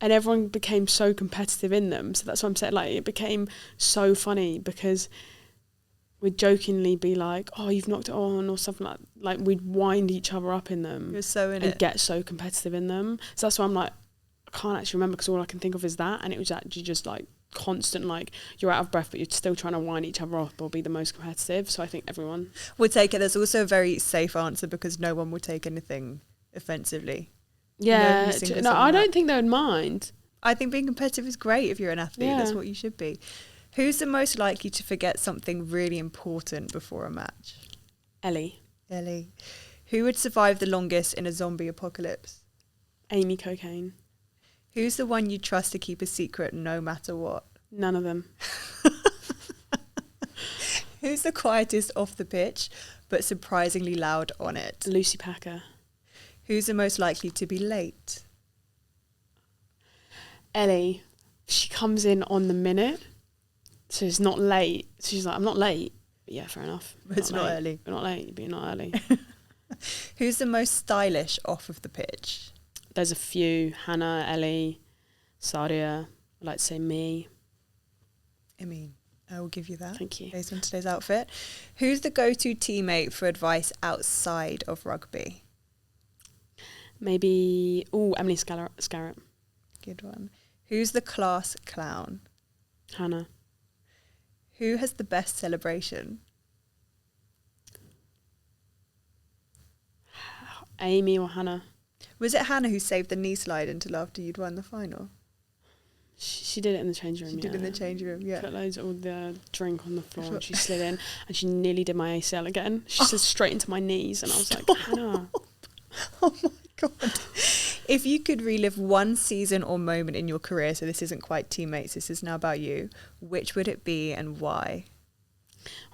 and everyone became so competitive in them. So that's what I'm saying. Like, it became so funny because we'd jokingly be like, "Oh, you've knocked it on," or something like we'd wind each other up in them. You're so in and it. get so competitive in them. So that's why I'm like, I can't actually remember because all I can think of is that, and it was actually just like constant, like you're out of breath but you're still trying to wind each other up or be the most competitive. So I think everyone would take it. There's also a very safe answer because no one would take anything offensively. yeah Nobody singles no I someone don't out. think they would mind. I think being competitive is great if you're an athlete. Yeah. That's what you should be. Who's the most likely to forget something really important before a match? Ellie. Who would survive the longest in a zombie apocalypse? Amy Cocaine. Who's the one you trust to keep a secret no matter what? None of them. Who's the quietest off the pitch but surprisingly loud on it? Lucy Packer. Who's the most likely to be late? Ellie. She comes in on the minute, so it's not late. So she's like, I'm not late. But yeah, fair enough. But it's not late. early. We're not late, but you're not early. Who's the most stylish off of the pitch? There's a few. Hannah, Ellie, Sadia. I'd like to say me. I mean, I will give you that. Thank you. Based on today's outfit. Who's the go-to teammate for advice outside of rugby? Maybe, Emily Scarrett. Good one. Who's the class clown? Hannah. Who has the best celebration? Amy or Hannah. Was it Hannah who saved the knee slide until after you'd won the final? She did it in the change room. She did in the change room, yeah. Put loads of all the drink on the floor and she slid in and she nearly did my ACL again. She slid straight into my knees and I was like, Hannah. Oh my God. If you could relive one season or moment in your career, so this isn't quite teammates, this is now about you, which would it be and why?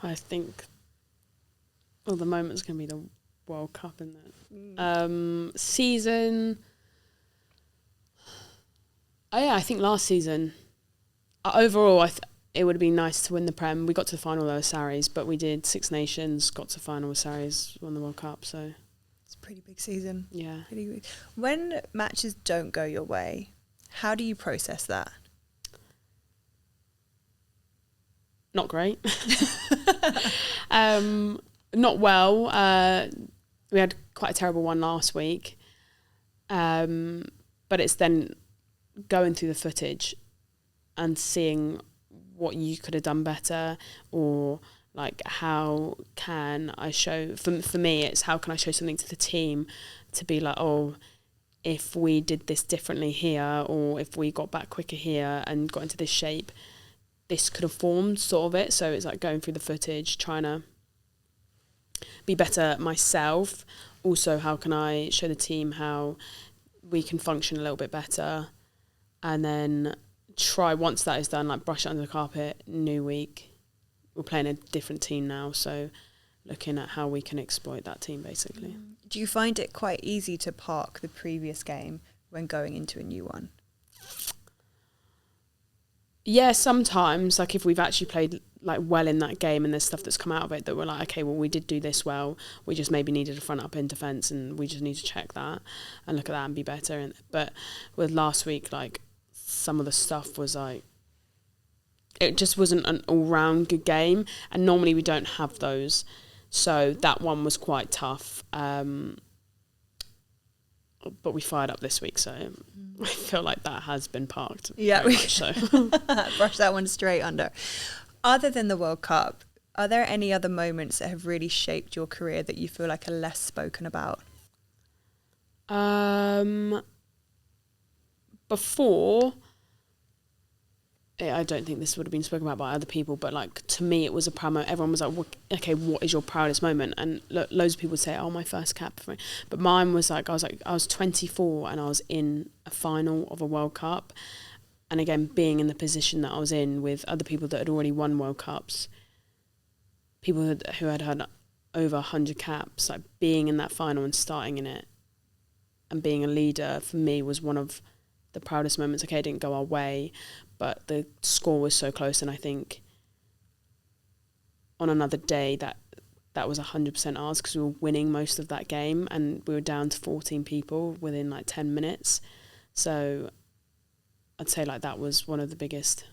I think the moment's going to be the World Cup, isn't it? Season. Oh yeah, I think last season. Overall, it would have been nice to win the Prem. We got to the final though with Saracens, but we did Six Nations, got to the final with Saracens, won the World Cup. So it's a pretty big season. yeah. Pretty big. When matches don't go your way, how do you process that? Not great. Not well. We had quite a terrible one last week. But it's then going through the footage and seeing what you could have done better, or like how can I show, for me it's how can I show something to the team to be like, oh, if we did this differently here, or if we got back quicker here and got into this shape, this could have formed sort of it. So it's like going through the footage, trying to be better myself. Also, how can I show the team how we can function a little bit better, and then try, once that is done, like brush it under the carpet. New week, we're playing a different team now, so looking at how we can exploit that team basically. Do you find it quite easy to park the previous game when going into a new one? Yeah, sometimes, like if we've actually played like well in that game and there's stuff that's come out of it that we're like, okay, well we did do this well, we just maybe needed a front up in defence and we just need to check that and look at that and be better. But with last week, like some of the stuff was like, it just wasn't an all-round good game, and normally we don't have those, so that one was quite tough. But we fired up this week, so I feel like that has been parked. Yeah, very much so. Brush that one straight under. Other than the World Cup, are there any other moments that have really shaped your career that you feel like are less spoken about? Before, I don't think this would have been spoken about by other people, but like to me it was a proud moment. Everyone was like, okay, what is your proudest moment? And loads of people would say, oh, my first cap for me. But mine was like, I was 24 and I was in a final of a World Cup, and again being in the position that I was in with other people that had already won World Cups, people who had had over 100 caps, like being in that final and starting in it and being a leader for me was one of the proudest moments. Okay, it didn't go our way, but the score was so close, and I think on another day that was 100% ours, because we were winning most of that game and we were down to 14 people within like 10 minutes. So I'd say like that was one of the biggest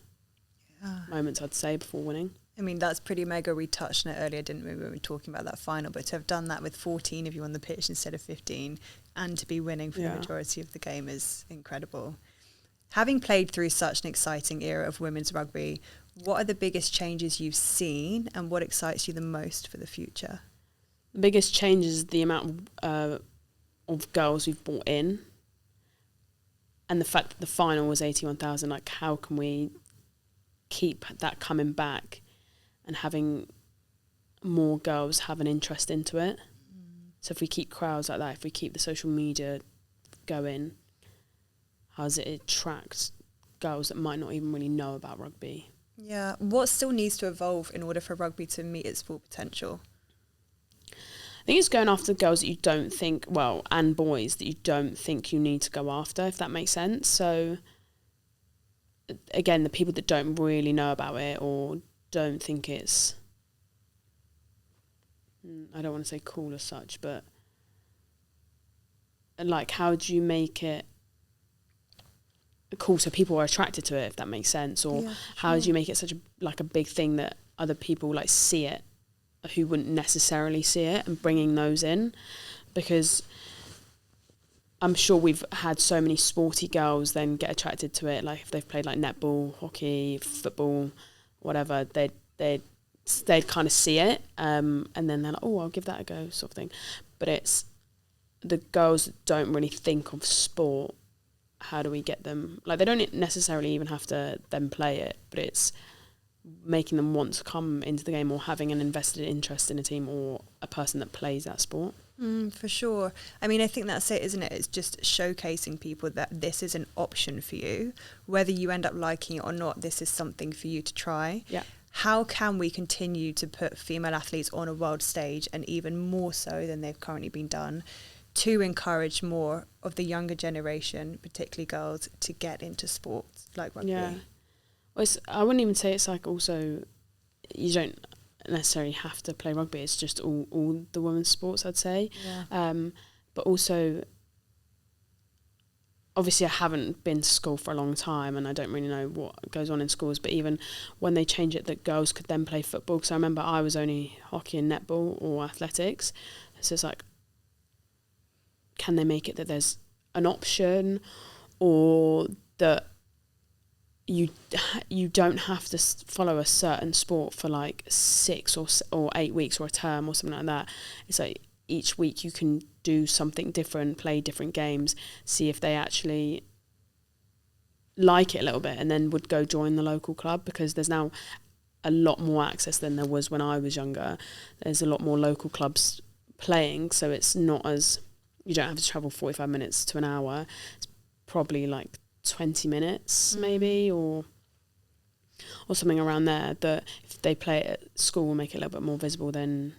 moments, I'd say, before winning. I mean, that's pretty mega. We touched on it earlier, didn't we, when we were talking about that final, but to have done that with 14 of you on the pitch instead of 15 and to be winning for the majority of the game is incredible. Having played through such an exciting era of women's rugby, what are the biggest changes you've seen and what excites you the most for the future? The biggest change is the amount of girls we've brought in, and the fact that the final was 81,000. Like, how can we keep that coming back and having more girls have an interest into it? So if we keep crowds like that, if we keep the social media going, how does it attract girls that might not even really know about rugby? Yeah. What still needs to evolve in order for rugby to meet its full potential? I think it's going after girls that you don't think, well, and boys that you don't think you need to go after, if that makes sense. So, again, the people that don't really know about it or don't think it's, I don't want to say cool as such, but like, how do you make it cool so people are attracted to it, if that makes sense? Or how do you make it such a big thing that other people like see it who wouldn't necessarily see it, and bringing those in? Because I'm sure we've had so many sporty girls then get attracted to it, like if they've played like netball, hockey, football, whatever, they'd kind of see it, and then they're like, oh, I'll give that a go, sort of thing. But it's the girls that don't really think of sport. How do we get them? Like, they don't necessarily even have to then play it, but it's making them want to come into the game or having an invested interest in a team or a person that plays that sport. For sure. I mean, I think that's it, isn't it? It's just showcasing people that this is an option for you. Whether you end up liking it or not, this is something for you to try. Yeah. How can we continue to put female athletes on a world stage, and even more so than they've currently been done, to encourage more of the younger generation, particularly girls, to get into sports like rugby? Yeah. Well, I wouldn't even say it's like, also, you don't necessarily have to play rugby. It's just all the women's sports, I'd say. Yeah. But also, obviously I haven't been to school for a long time and I don't really know what goes on in schools, but even when they change it that girls could then play football, because I remember I was only hockey and netball or athletics, so it's like, can they make it that there's an option, or that you don't have to follow a certain sport for like 6 or 8 weeks or a term or something like that. It's like each week you can do something different, play different games, see if they actually like it a little bit, and then would go join the local club, because there's now a lot more access than there was when I was younger. There's a lot more local clubs playing, so it's not as, you don't have to travel 45 minutes to an hour. It's probably like 20 minutes maybe, or something around there, that if they play it at school will make it a little bit more visible, then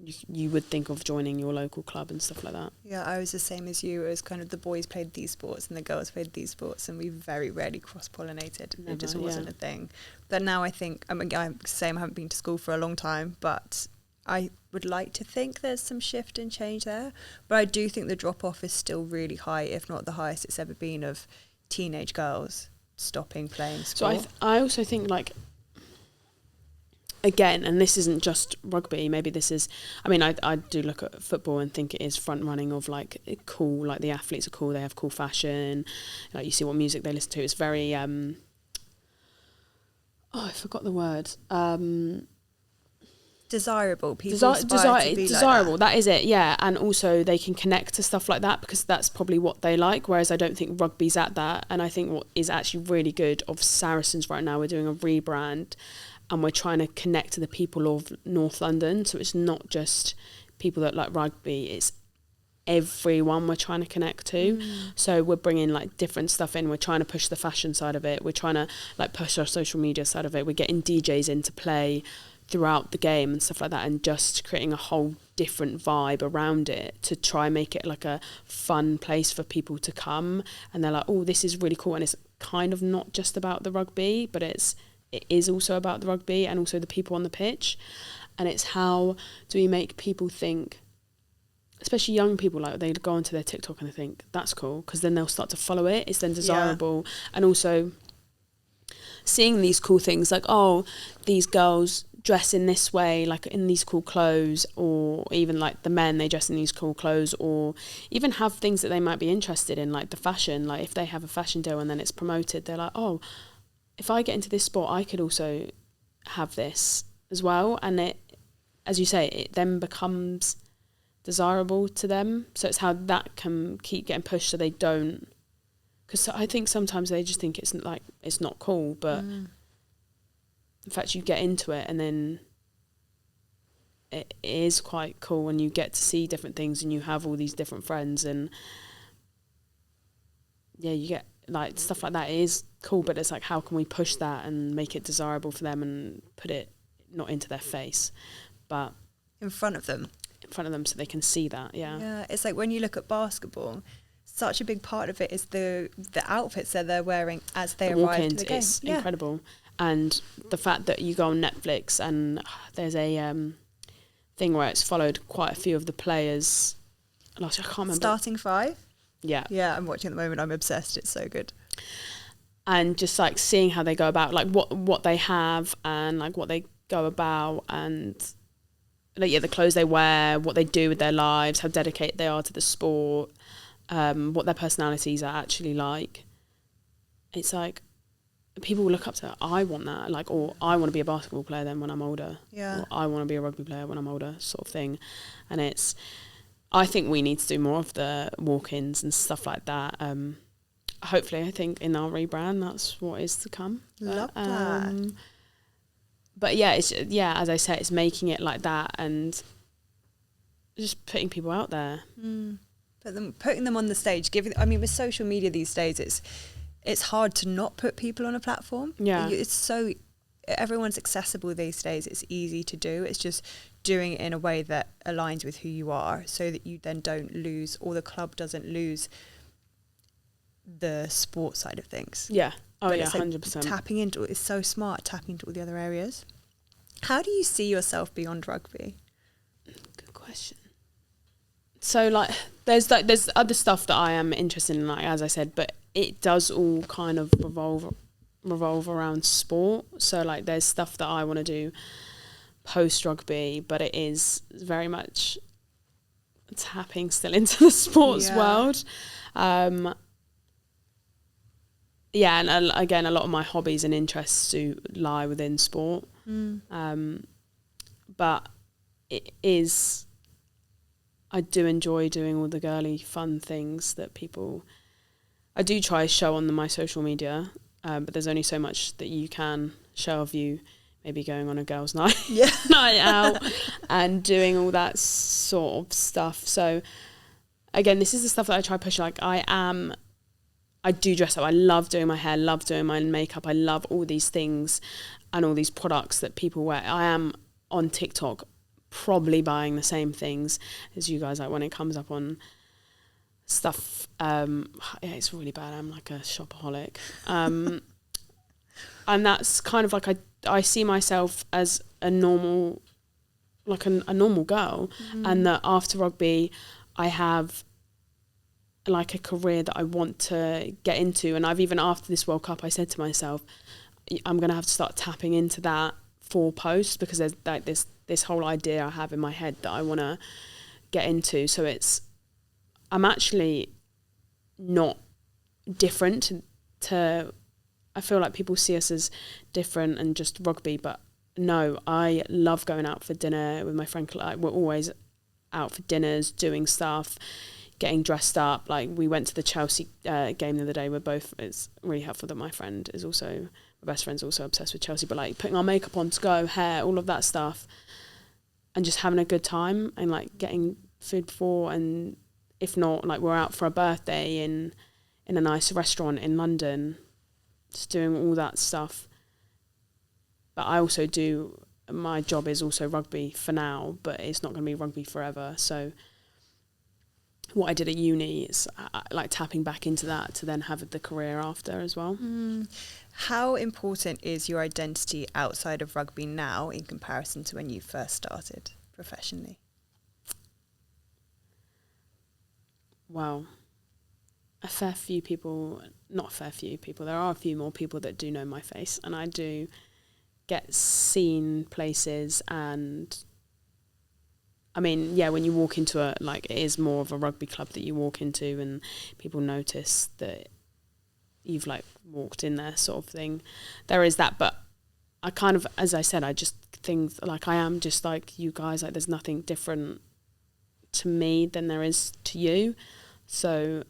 you would think of joining your local club and stuff like that. Yeah, I was the same as you. It was kind of the boys played these sports and the girls played these sports, and we very rarely cross-pollinated. It just wasn't a thing. But now I think, I haven't been to school for a long time, but I would like to think there's some shift and change there. But I do think the drop-off is still really high, if not the highest it's ever been, of teenage girls stopping playing sport. So I also think, like, again, and this isn't just rugby, maybe this is, I mean, I do look at football and think it is front running of like cool, like the athletes are cool, they have cool fashion, like you see what music they listen to. It's very, I forgot the word. Desirable. People aspire to be desirable. like that is it, yeah. And also they can connect to stuff like that because that's probably what they like. Whereas I don't think rugby's at that. And I think what is actually really good of Saracens right now, we're doing a rebrand, and we're trying to connect to the people of North London. So it's not just people that like rugby, it's everyone we're trying to connect to. So we're bringing like different stuff in. We're trying to push the fashion side of it. We're trying to like push our social media side of it. We're getting DJs in to play throughout the game and stuff like that, and just creating a whole different vibe around it to try make it like a fun place for people to come, and they're like, oh, this is really cool, and it's kind of not just about the rugby, but it is also about the rugby and also the people on the pitch. And it's how do we make people think, especially young people, like they go onto their TikTok and they think that's cool, because then they'll start to follow it, it's then desirable. And also seeing these cool things like, oh, these girls dress in this way, like in these cool clothes, or even like the men, they dress in these cool clothes, or even have things that they might be interested in, like the fashion, like if they have a fashion deal and then it's promoted, they're like, oh, if I get into this sport, I could also have this as well. And it, as you say, it then becomes desirable to them. So it's how that can keep getting pushed so they don't, because I think sometimes they just think it's not cool, but in fact you get into it and then it is quite cool, and you get to see different things and you have all these different friends, and yeah, you get like stuff like that. It is cool, but it's like, how can we push that and make it desirable for them and put it not into their face, but in front of them so they can see that. Yeah, it's like when you look at basketball, such a big part of it is the outfits that they're wearing as they arrive to the game. It's incredible. And the fact that you go on Netflix and there's a thing where it's followed quite a few of the players. I can't remember. Starting Five? Yeah. Yeah, I'm watching at the moment. I'm obsessed. It's so good. And just like seeing how they go about, like what they have and like what they go about, and like, yeah, the clothes they wear, what they do with their lives, how dedicated they are to the sport, what their personalities are actually like. It's like people will look up to, I want that, like, or I want to be a basketball player then when I'm older, or I want to be a rugby player when I'm older, sort of thing. And it's, I think we need to do more of the walk-ins and stuff like that. Hopefully, I think in our rebrand, that's what is to come. Love that. But yeah, it's, yeah, as I said, it's making it like that and just putting people out there. Putting them on the stage, with social media these days, it's hard to not put people on a platform. Yeah. Everyone's accessible these days. It's easy to do. It's just doing it in a way that aligns with who you are, so that you then don't lose, or the club doesn't lose the sport side of things. Yeah. Oh, but yeah, it's like 100%. tapping into it is so smart, tapping into all the other areas. How do you see yourself beyond rugby? Good question. So, like, there's other stuff that I am interested in, like, as I said, but it does all kind of revolve around sport. So, like, there's stuff that I want to do post-rugby, but it is very much tapping still into the sports world. Yeah, and again, a lot of my hobbies and interests do lie within sport. But it is, I do enjoy doing all the girly fun things that people, I do try to show on my social media, but there's only so much that you can show of you maybe going on a girls' night, night out and doing all that sort of stuff. So again, this is the stuff that I try to push. Like, I do dress up. I love doing my hair, love doing my makeup. I love all these things and all these products that people wear. I am on TikTok probably buying the same things as you guys, like when it comes up on stuff. Yeah, it's really bad. I'm like a shopaholic. And that's kind of like, I see myself as a normal, like a normal girl, and that after rugby I have like a career that I want to get into. And I've even, after this World Cup, I said to myself, I'm going to have to start tapping into that for post, because there's like this whole idea I have in my head that I want to get into. So I'm actually not different to, I feel like people see us as different and just rugby, but no, I love going out for dinner with my friend. Like, we're always out for dinners, doing stuff, getting dressed up. Like, we went to the Chelsea game the other day. It's really helpful that my friend is also, my best friend's also obsessed with Chelsea, but like putting our makeup on to go, hair, all of that stuff, and just having a good time and like getting food before, and if not, like we're out for a birthday in a nice restaurant in London, just doing all that stuff. But I also do my job is also rugby for now, but it's not going to be rugby forever. So what I did at uni is like tapping back into that to then have the career after as well. How important is your identity outside of rugby now in comparison to when you first started professionally? Well, a fair few people, not a fair few people, there are a few more people that do know my face, and I do get seen places. And I mean, yeah, when you walk into it is more of a rugby club that you walk into, and people notice that you've like walked in there, sort of thing. There is that, but I kind of, as I said, I just think like I am just like you guys, like there's nothing different to me than there is to you. So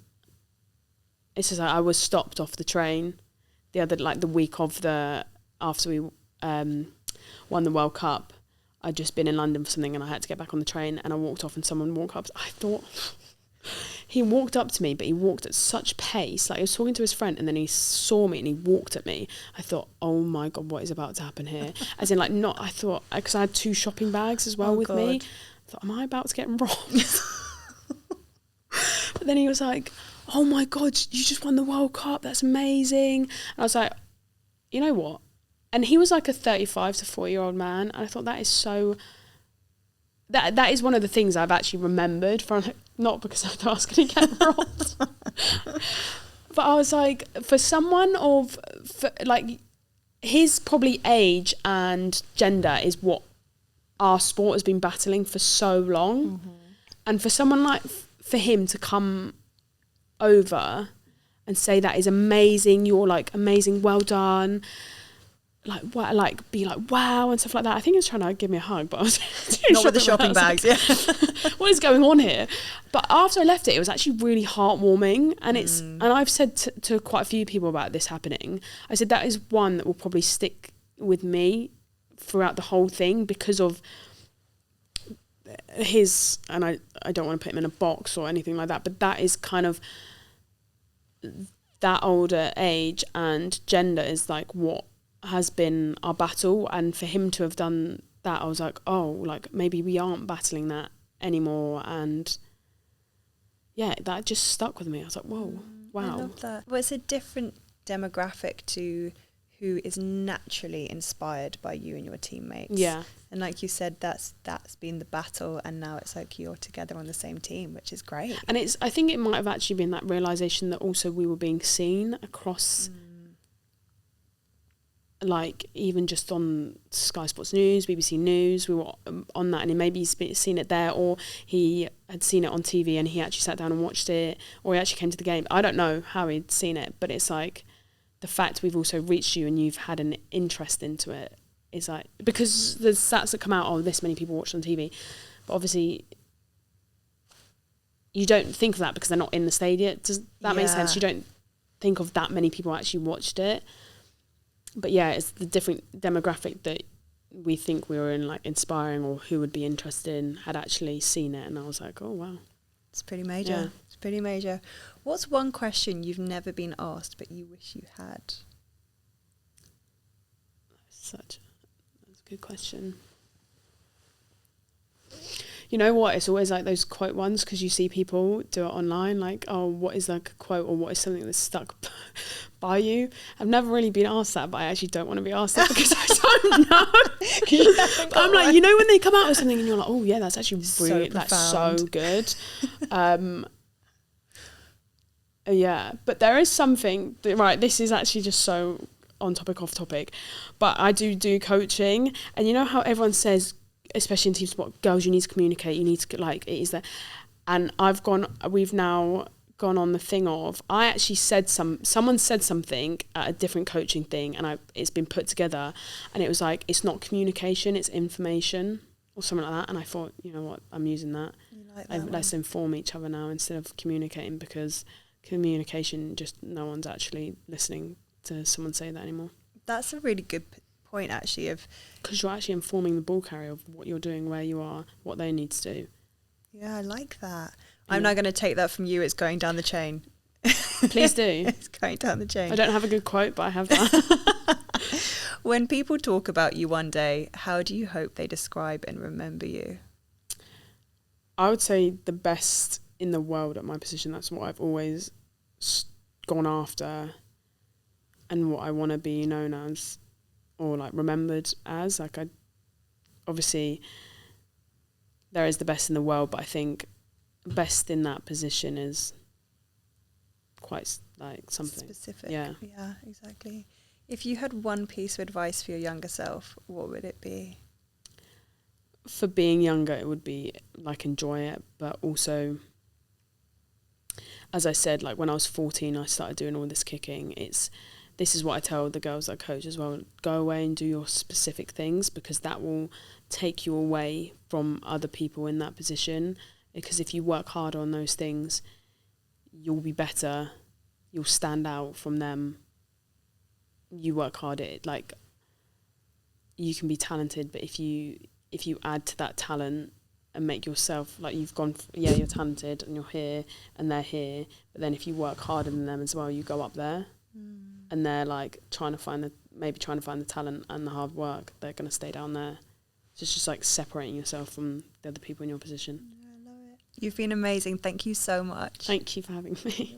it's just like I was stopped off the train the week of after we won the World Cup. I'd just been in London for something and I had to get back on the train, and I walked off and someone walked up. I thought he walked up to me, but he walked at such pace. Like he was talking to his friend and then he saw me and he walked at me. I thought, oh my God, what is about to happen here? As in I thought, because I had 2 shopping bags as well with me. I thought, am I about to get robbed? But then he was like, oh my God, you just won the World Cup. That's amazing. And I was like, you know what? And he was like a 35 to 40-year-old man. And I thought that is so... That is one of the things I've actually remembered from... Not because I thought I was going to get robbed. But I was like, for someone his probably age and gender is what our sport has been battling for so long. Mm-hmm. And for someone for him to come over and say that is amazing, you're like amazing, well done, be like wow and stuff like that. I think he was trying to give me a hug, but I was not with the shopping bags. Like, yeah. What is going on here? But after I left it was actually really heartwarming, and and I've said to quite a few people about this happening. I said that is one that will probably stick with me throughout the whole thing because of his, and I don't want to put him in a box or anything like that, but that is kind of that older age and gender is like what has been our battle. And for him to have done that, I was like, oh, like maybe we aren't battling that anymore. And yeah, that just stuck with me. I was like, whoa, wow. I love that. Well, it's a different demographic to who is naturally inspired by you and your teammates. Yeah. And like you said, that's been the battle, and now it's like you're together on the same team, which is great. And I think it might have actually been that realisation that also we were being seen across, like even just on Sky Sports News, BBC News, we were on that, and maybe he's seen it there, or he had seen it on TV and he actually sat down and watched it, or he actually came to the game. I don't know how he'd seen it, but it's like the fact we've also reached you and you've had an interest into it is like, because the stats that come out, oh, this many people watched on TV, but obviously you don't think of that because they're not in the stadium. Does that make sense? You don't think of that many people actually watched it. But yeah, it's the different demographic that we think we were in, like inspiring, or who would be interested in, had actually seen it. And I was like, oh wow, it's pretty major. Yeah. It's pretty major. What's one question you've never been asked but you wish you had? That's a good question. You know what? It's always like those quote ones, because you see people do it online, like, oh, what is like a quote, or what is something that's stuck by you? I've never really been asked that, but I actually don't want to be asked that because I don't know. I'm like, you know, when they come out with something and you're like, oh yeah, that's actually really, that's so good. Yeah, but there is something that, right, this is actually just so on topic, off topic, but I do coaching, and you know how everyone says, especially in team sport, girls, you need to communicate, you need to, like, it is that. And we've now gone on the thing of, I actually said someone said something at a different coaching thing, and it's been put together, and it was like, it's not communication, it's information, or something like that. And I thought, you know what, I'm using that. Let's inform each other now instead of communicating, because communication, just no one's actually listening to someone say that anymore. That's a really good point, actually, of because you're actually informing the ball carrier of what you're doing, where you are, what they need to do. Yeah, I like that. Yeah. I'm now going to take that from you. It's going down the chain. Please do. It's going down the chain. I don't have a good quote, but I have that. When people talk about you one day, how do you hope they describe and remember you? I would say the best in the world at my position. That's what I've always gone after, and what I want to be known as, or like remembered as. Like, obviously there is the best in the world, but I think best in that position is quite like something specific. Yeah, exactly. If you had one piece of advice for your younger self, what would it be? For being younger, it would be like enjoy it, but also, as I said, like when I was 14, I started doing all this kicking. This is what I tell the girls I coach as well: go away and do your specific things, because that will take you away from other people in that position. Because if you work hard on those things, you'll be better, you'll stand out from them. You work hard at it. Like, you can be talented, but if you add to that talent and make yourself, like, you've gone, you're talented and you're here and they're here, but then if you work harder than them as well, you go up there. And they're like trying to find the talent and the hard work, they're going to stay down there. So it's just like separating yourself from the other people in your position. I love it. You've been amazing. Thank you so much. Thank you for having me.